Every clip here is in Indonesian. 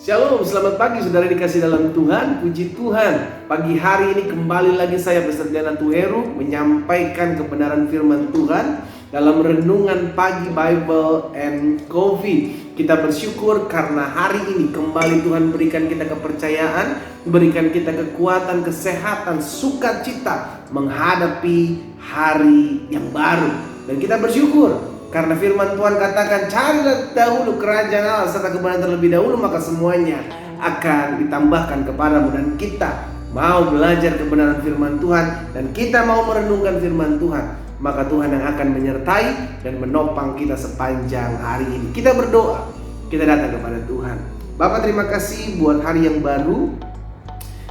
Shalom, selamat pagi saudara dikasih dalam Tuhan. Puji Tuhan, pagi hari ini kembali lagi saya beserta Natu Heru menyampaikan kebenaran firman Tuhan dalam renungan pagi Bible and Coffee. Kita bersyukur karena hari ini kembali Tuhan berikan kita kepercayaan, berikan kita kekuatan, kesehatan, sukacita menghadapi hari yang baru. Dan kita bersyukur karena firman Tuhan katakan, carilah dahulu kerajaan Allah serta kebenaran terlebih dahulu, maka semuanya akan ditambahkan kepadamu. Dan kita mau belajar kebenaran firman Tuhan dan kita mau merenungkan firman Tuhan, maka Tuhan yang akan menyertai dan menopang kita sepanjang hari ini. Kita berdoa, kita datang kepada Tuhan. Bapa, terima kasih buat hari yang baru.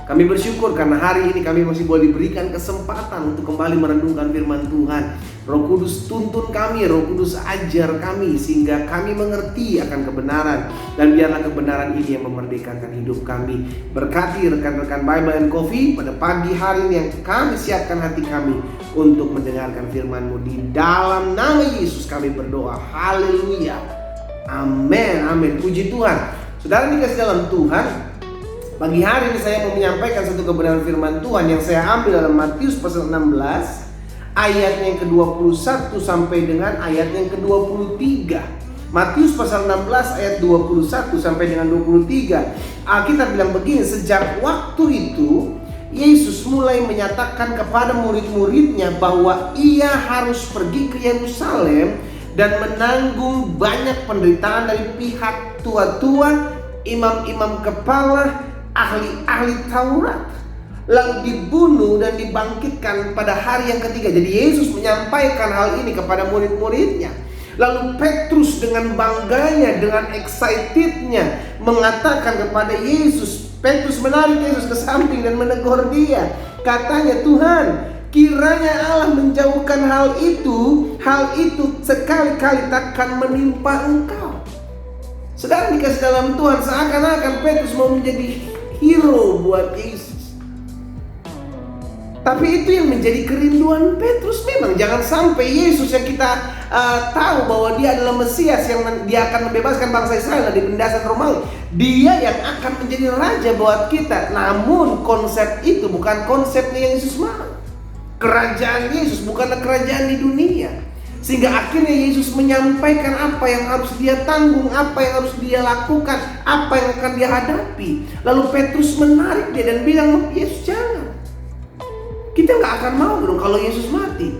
Kami bersyukur karena hari ini kami masih boleh diberikan kesempatan untuk kembali merenungkan firman Tuhan. Roh Kudus tuntun kami, Roh Kudus ajar kami sehingga kami mengerti akan kebenaran. Dan biarlah kebenaran ini yang memerdekakan hidup kami. Berkati rekan-rekan Bible and Coffee pada pagi hari ini yang kami siapkan hati kami untuk mendengarkan firman-Mu. Di dalam nama Yesus kami berdoa. Haleluya. Amin, amin. Puji Tuhan. Saudara dikasih dalam Tuhan, pagi hari ini saya mau menyampaikan satu kebenaran firman Tuhan yang saya ambil dalam Matius pasal 16 ayatnya yang ke-21 sampai dengan ayatnya yang ke-23. Matius pasal 16 ayat 21 sampai dengan 23. Alkitab bilang begini, sejak waktu itu Yesus mulai menyatakan kepada murid-muridnya bahwa ia harus pergi ke Yerusalem dan menanggung banyak penderitaan dari pihak tua-tua, imam-imam kepala, ahli-ahli Taurat, lalu dibunuh dan dibangkitkan pada hari yang ketiga. Jadi Yesus menyampaikan hal ini kepada murid-muridnya. Lalu Petrus dengan bangganya, dengan excitednya mengatakan kepada Yesus. Petrus menarik Yesus ke samping dan menegur dia. Katanya, Tuhan, kiranya Allah menjauhkan hal itu sekali-kali takkan menimpa Engkau. Saudara dikasih dalam Tuhan, seakan-akan Petrus mau menjadi hero buat Yesus. Tapi itu yang menjadi kerinduan Petrus. Memang jangan sampai Yesus yang kita tahu bahwa dia adalah Mesias, yang dia akan membebaskan bangsa Israel dari penindasan Romawi, dia yang akan menjadi raja buat kita. Namun konsep itu bukan konsepnya yang Yesus mau. Kerajaan Yesus bukanlah kerajaan di dunia. Sehingga akhirnya Yesus menyampaikan apa yang harus dia tanggung, apa yang harus dia lakukan, apa yang akan dia hadapi. Lalu Petrus menarik dia dan bilang, Yesus jangan. Kita gak akan mau dong kalau Yesus mati.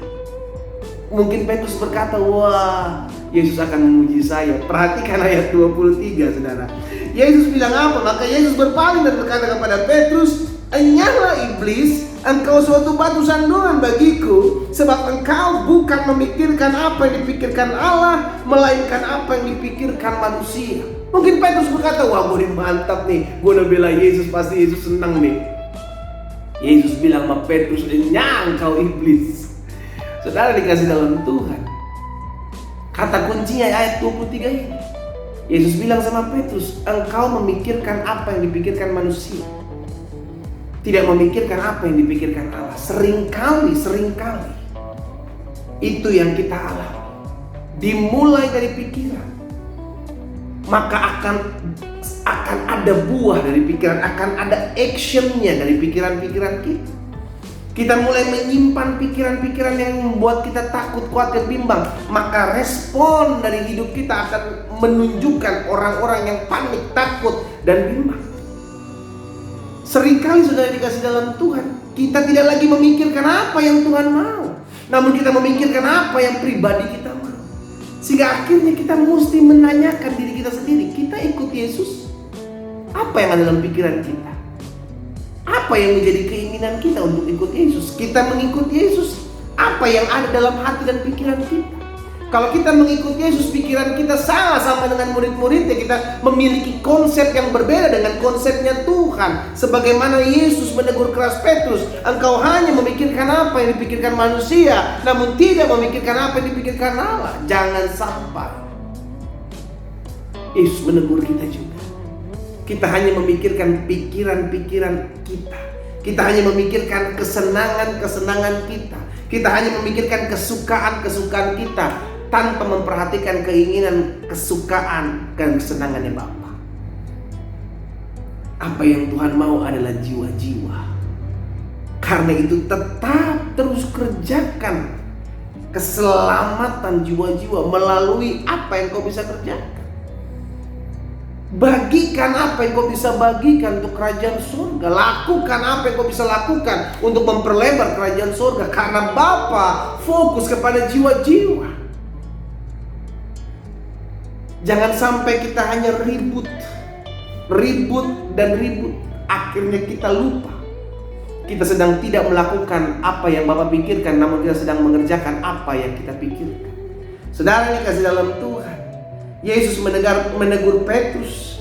Mungkin Petrus berkata, wah, Yesus akan memuji saya. Perhatikan ayat 23, saudara. Yesus bilang apa? Maka Yesus berpaling dan berkata kepada Petrus, enyahlah iblis, engkau suatu batu sandungan bagiku, sebab engkau bukan memikirkan apa yang dipikirkan Allah, melainkan apa yang dipikirkan manusia. Mungkin Petrus berkata, wah, gue mantap nih, gue udah bela Yesus, pasti Yesus senang nih. Yesus bilang sama Petrus, enyah engkau iblis. Saudara dikasih dalam Tuhan, kata kuncinya ayat 23 ini. Yesus bilang sama Petrus, engkau memikirkan apa yang dipikirkan manusia, tidak memikirkan apa yang dipikirkan Allah. Seringkali itu yang kita alami. Dimulai dari pikiran, maka akan ada buah dari pikiran, akan ada actionnya dari pikiran-pikiran kita. Kita mulai menyimpan pikiran-pikiran yang membuat kita takut, khawatir, bimbang, maka respon dari hidup kita akan menunjukkan orang-orang yang panik, takut, dan bimbang. Seringkali sudah dikasih dalam Tuhan, kita tidak lagi memikirkan apa yang Tuhan mau, namun kita memikirkan apa yang pribadi kita mau. Sehingga akhirnya kita mesti menanyakan diri kita sendiri, kita ikut Yesus? Apa yang ada dalam pikiran kita? Apa yang menjadi keinginan kita untuk ikut Yesus? Kita mengikut Yesus, apa yang ada dalam hati dan pikiran kita? Kalau kita mengikut Yesus, pikiran kita salah sama dengan murid-muridnya. Kita memiliki konsep yang berbeda dengan konsepnya Tuhan. Sebagaimana Yesus menegur keras Petrus, engkau hanya memikirkan apa yang dipikirkan manusia, namun tidak memikirkan apa yang dipikirkan Allah. Jangan sampai Yesus menegur kita juga. Kita hanya memikirkan pikiran-pikiran kita. Kita hanya memikirkan kesenangan-kesenangan kita. Kita hanya memikirkan kesukaan-kesukaan kita, tanpa memperhatikan keinginan, kesukaan, dan kesenangannya Bapa. Apa yang Tuhan mau adalah jiwa-jiwa. Karena itu tetap terus kerjakan keselamatan jiwa-jiwa melalui apa yang kau bisa kerjakan. Bagikan apa yang kau bisa bagikan untuk kerajaan surga. Lakukan apa yang kau bisa lakukan untuk memperlebar kerajaan surga. Karena Bapa fokus kepada jiwa-jiwa. Jangan sampai kita hanya ribut dan ribut. Akhirnya kita lupa. Kita sedang tidak melakukan apa yang Bapa pikirkan, namun kita sedang mengerjakan apa yang kita pikirkan. Saudara yang dikasihi dalam Tuhan, Yesus menegur Petrus.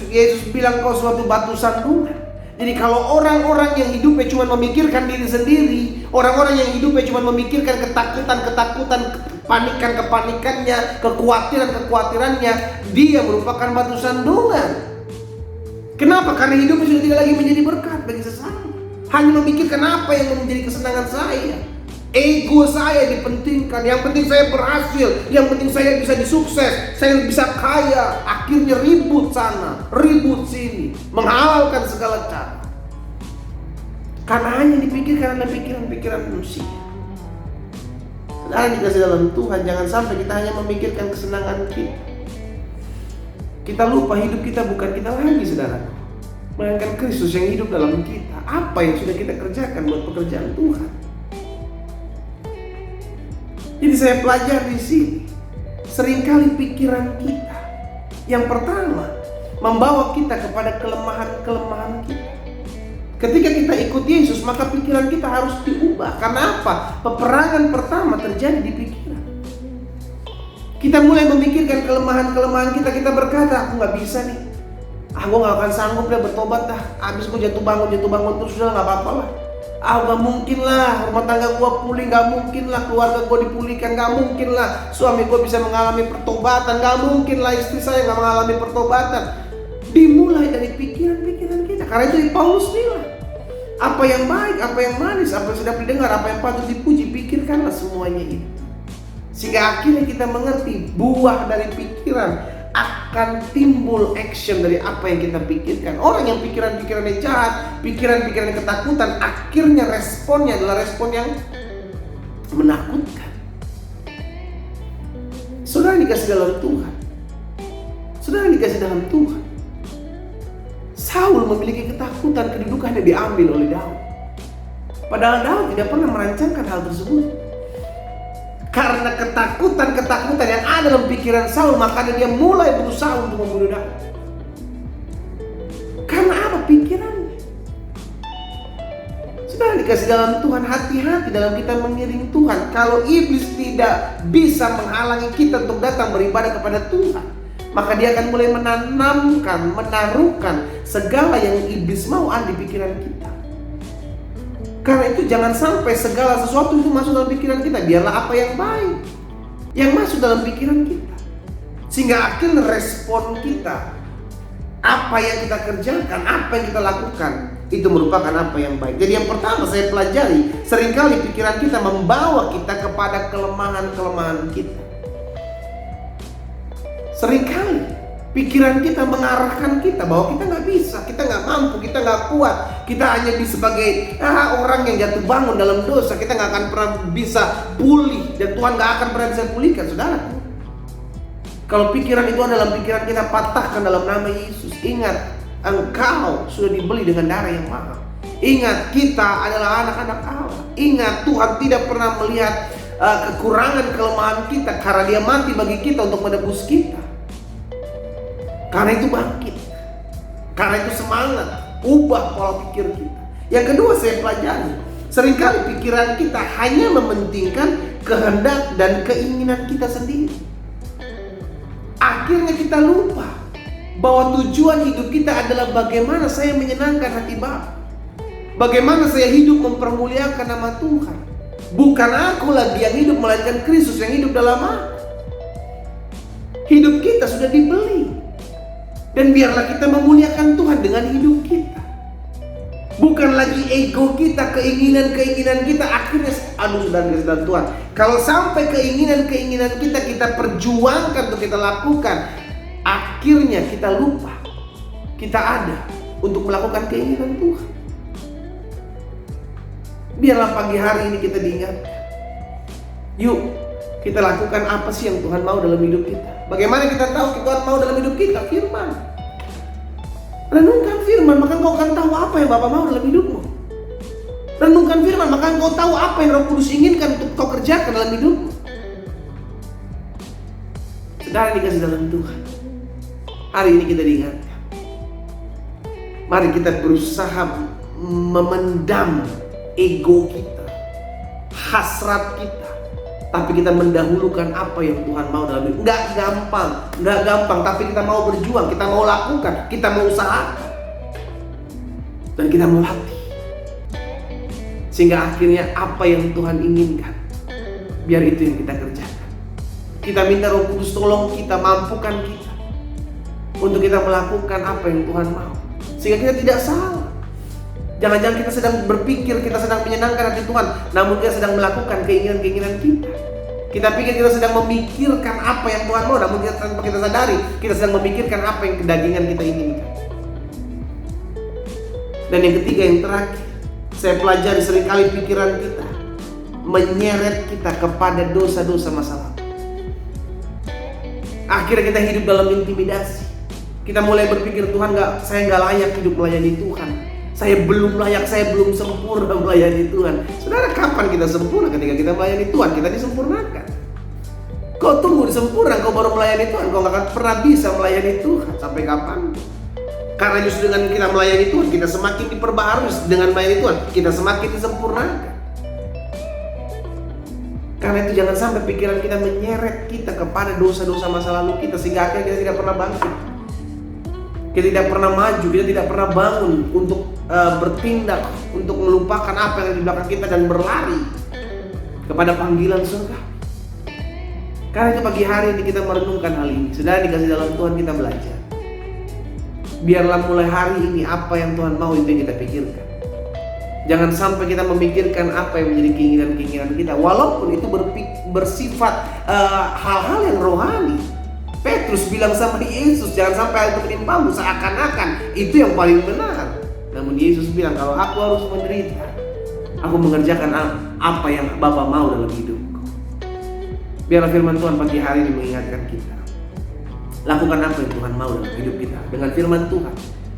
Yesus bilang kau suatu batu sandungan. Jadi kalau orang-orang yang hidupnya cuma memikirkan diri sendiri, orang-orang yang hidupnya cuma memikirkan ketakutan, kepanikannya, kekhawatirannya, dia merupakan batu sandungan. Kenapa? Karena hidupnya sudah tidak lagi menjadi berkat bagi sesama. Hanya memikirkan apa yang menjadi kesenangan saya. Ego saya dipentingkan. Yang penting saya berhasil. Yang penting saya bisa disukses. Saya bisa kaya. Akhirnya ribut sana, ribut sini, menghalalkan segala cara. Karena hanya dipikirkan adalah pikiran-pikiran manusia. Saudara dikasih dalam Tuhan, jangan sampai kita hanya memikirkan kesenangan kita. Kita lupa hidup kita bukan kita lagi, saudara, melainkan Kristus yang hidup dalam kita. Apa yang sudah kita kerjakan buat pekerjaan Tuhan. Jadi saya pelajari di sini, seringkali pikiran kita yang pertama membawa kita kepada kelemahan-kelemahan kita. Ketika kita ikut Yesus, maka pikiran kita harus diubah. Karena apa? Peperangan pertama terjadi di pikiran. Kita mulai memikirkan kelemahan-kelemahan kita. Kita berkata, aku gak bisa nih. Gue gak akan sanggup deh bertobat dah. Abis gue jatuh bangun terus udah gak apa-apa lah. Gak mungkin lah rumah tangga gue pulih. Gak mungkin lah keluarga gue dipulihkan. Gak mungkin lah suami gue bisa mengalami pertobatan. Gak mungkin lah istri saya gak mengalami pertobatan. Dimulai dari pikiran-pikiran kita. Karena itu Paulus bilang, apa yang baik, apa yang manis, apa yang sedap didengar, apa yang patut dipuji, pikirkanlah semuanya itu. Sehingga akhirnya kita mengerti buah dari pikiran akan timbul action dari apa yang kita pikirkan. Orang yang pikiran-pikirannya jahat, pikiran-pikirannya ketakutan, akhirnya responnya adalah respon yang menakutkan. Saudara dikasih dalam Tuhan. Saudara dikasih dalam Tuhan. Saul memiliki ketakutan kedudukannya diambil oleh Daud. Padahal Daud tidak pernah merancangkan hal tersebut. Karena ketakutan yang ada dalam pikiran Saul, makanya dia mulai berusaha untuk membunuh Daud. Karena apa? Pikirannya. Sudah dikasih dalam Tuhan, hati-hati dalam kita mengiring Tuhan. Kalau iblis tidak bisa menghalangi kita untuk datang beribadah kepada Tuhan, maka dia akan mulai menaruhkan segala yang iblis mau ada di pikiran kita. Karena itu jangan sampai segala sesuatu itu masuk dalam pikiran kita. Biarlah apa yang baik yang masuk dalam pikiran kita. Sehingga akhirnya respon kita, apa yang kita kerjakan, apa yang kita lakukan, itu merupakan apa yang baik. Jadi yang pertama saya pelajari, seringkali pikiran kita membawa kita kepada kelemahan-kelemahan kita. Seringkali pikiran kita mengarahkan kita bahwa kita nggak bisa, kita nggak mampu, kita nggak kuat, kita hanya bisa sebagai orang yang jatuh bangun dalam dosa. Kita nggak akan pernah bisa pulih dan Tuhan nggak akan pernah bisa pulihkan, saudara. Kalau pikiran itu adalah pikiran kita, patahkan dalam nama Yesus. Ingat, engkau sudah dibeli dengan darah yang mahal. Ingat, kita adalah anak-anak Allah. Ingat, Tuhan tidak pernah melihat kekurangan kelemahan kita, karena Dia mati bagi kita untuk menebus kita. Karena itu bangkit, karena itu semangat, ubah pola pikir kita. Yang kedua saya pelajari, seringkali pikiran kita hanya mementingkan kehendak dan keinginan kita sendiri. Akhirnya kita lupa bahwa tujuan hidup kita adalah bagaimana saya menyenangkan hati Bapa. Bagaimana saya hidup mempermuliakan nama Tuhan. Bukan aku lagi yang hidup, melainkan Kristus yang hidup dalam aku. Hidup kita sudah dibeli. Dan biarlah kita memuliakan Tuhan dengan hidup kita. Bukan lagi ego kita, keinginan-keinginan kita. Akhirnya, saudara Tuhan, kalau sampai keinginan-keinginan kita perjuangkan untuk kita lakukan, akhirnya kita lupa kita ada untuk melakukan keinginan Tuhan. Biarlah pagi hari ini kita diingatkan. Yuk, kita lakukan apa sih yang Tuhan mau dalam hidup kita. Bagaimana kita tahu Tuhan mau dalam hidup kita? Firman. Renungkan firman, maka engkau akan tahu apa yang Bapa mau dalam hidupmu. Renungkan firman, maka engkau tahu apa yang Roh Kudus inginkan untuk kau kerjakan dalam hidupmu. Saudara dikasih dalam Tuhan, hari ini kita diingatkan. Mari kita berusaha memendam ego kita, hasrat kita, tapi kita mendahulukan apa yang Tuhan mau dalam hidup. Nggak gampang, tapi kita mau berjuang, kita mau lakukan, kita mau usahakan, dan kita mau latih. Sehingga akhirnya apa yang Tuhan inginkan, biar itu yang kita kerjakan. Kita minta Roh Kudus tolong kita, mampukan kita untuk kita melakukan apa yang Tuhan mau, sehingga kita tidak salah. Jangan-jangan kita sedang berpikir, kita sedang menyenangkan hati Tuhan, namun kita sedang melakukan keinginan-keinginan kita. Kita pikir kita sedang memikirkan apa yang Tuhan mau, namun kita, tanpa kita sadari, kita sedang memikirkan apa yang kedagingan kita inginkan. Dan yang ketiga, yang terakhir, saya pelajari seringkali pikiran kita menyeret kita kepada dosa-dosa masa lalu. Akhirnya kita hidup dalam intimidasi. Kita mulai berpikir, saya nggak layak hidup melayani Tuhan. Saya belum layak, saya belum sempurna melayani Tuhan. Saudara, kapan kita sempurna? Ketika kita melayani Tuhan, kita disempurnakan. Kau tunggu disempurna, kau baru melayani Tuhan, kau gak akan pernah bisa melayani Tuhan. Sampai kapan? Karena justru dengan kita melayani Tuhan, kita semakin diperbaharui. Dengan melayani Tuhan, kita semakin disempurnakan. Karena itu jangan sampai pikiran kita menyeret kita kepada dosa-dosa masa lalu kita, sehingga akhirnya kita tidak pernah bangkit. Kita tidak pernah maju, kita tidak pernah bangun untuk bertindak, untuk melupakan apa yang di belakang kita dan berlari kepada panggilan surga. Karena itu pagi hari ini kita merenungkan hal ini. Saudara dikasih dalam Tuhan, kita belajar. Biarlah mulai hari ini apa yang Tuhan mau itu yang kita pikirkan. Jangan sampai kita memikirkan apa yang menjadi keinginan-keinginan kita, walaupun itu bersifat hal-hal yang rohani. Petrus bilang sama Yesus, jangan sampai hal itu menimpamu, seakan-akan itu yang paling benar. Namun Yesus bilang, kalau aku harus menderita, aku mengerjakan apa yang Bapa mau dalam hidupku. Biarlah firman Tuhan pagi hari ini mengingatkan kita. Lakukan apa yang Tuhan mau dalam hidup kita. Dengan firman Tuhan,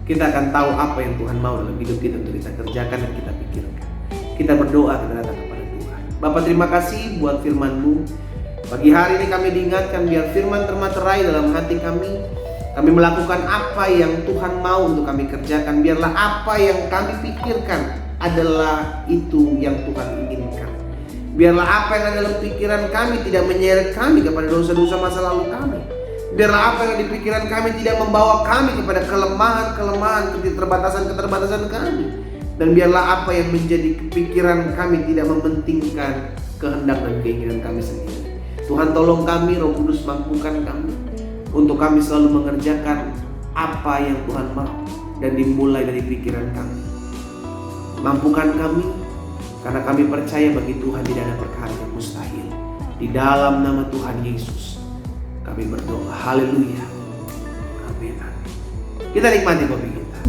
kita akan tahu apa yang Tuhan mau dalam hidup kita untuk kita kerjakan dan kita pikirkan. Kita berdoa, kita datang kepada Tuhan. Bapa, terima kasih buat firman-Mu. Pagi hari ini kami diingatkan, biar firman termaterai dalam hati kami. Kami melakukan apa yang Tuhan mau untuk kami kerjakan. Biarlah apa yang kami pikirkan adalah itu yang Tuhan inginkan. Biarlah apa yang ada dalam pikiran kami tidak menyeret kami kepada dosa-dosa masa lalu kami. Biarlah apa yang di pikiran kami tidak membawa kami kepada kelemahan-kelemahan, keterbatasan-keterbatasan kami. Dan biarlah apa yang menjadi pikiran kami tidak mementingkan kehendak dan keinginan kami sendiri. Tuhan, tolong kami, Roh Kudus mampukan kami untuk kami selalu mengerjakan apa yang Tuhan mau dan dimulai dari pikiran kami. Mampukan kami, karena kami percaya bagi Tuhan tidak ada perkara yang mustahil. Di dalam nama Tuhan Yesus kami berdoa. Haleluya. Amin. Kita nikmati kopi kita.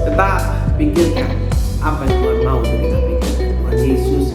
Tetap pikirkan apa yang Tuhan mau untuk kita pikirkan. Tuhan Yesus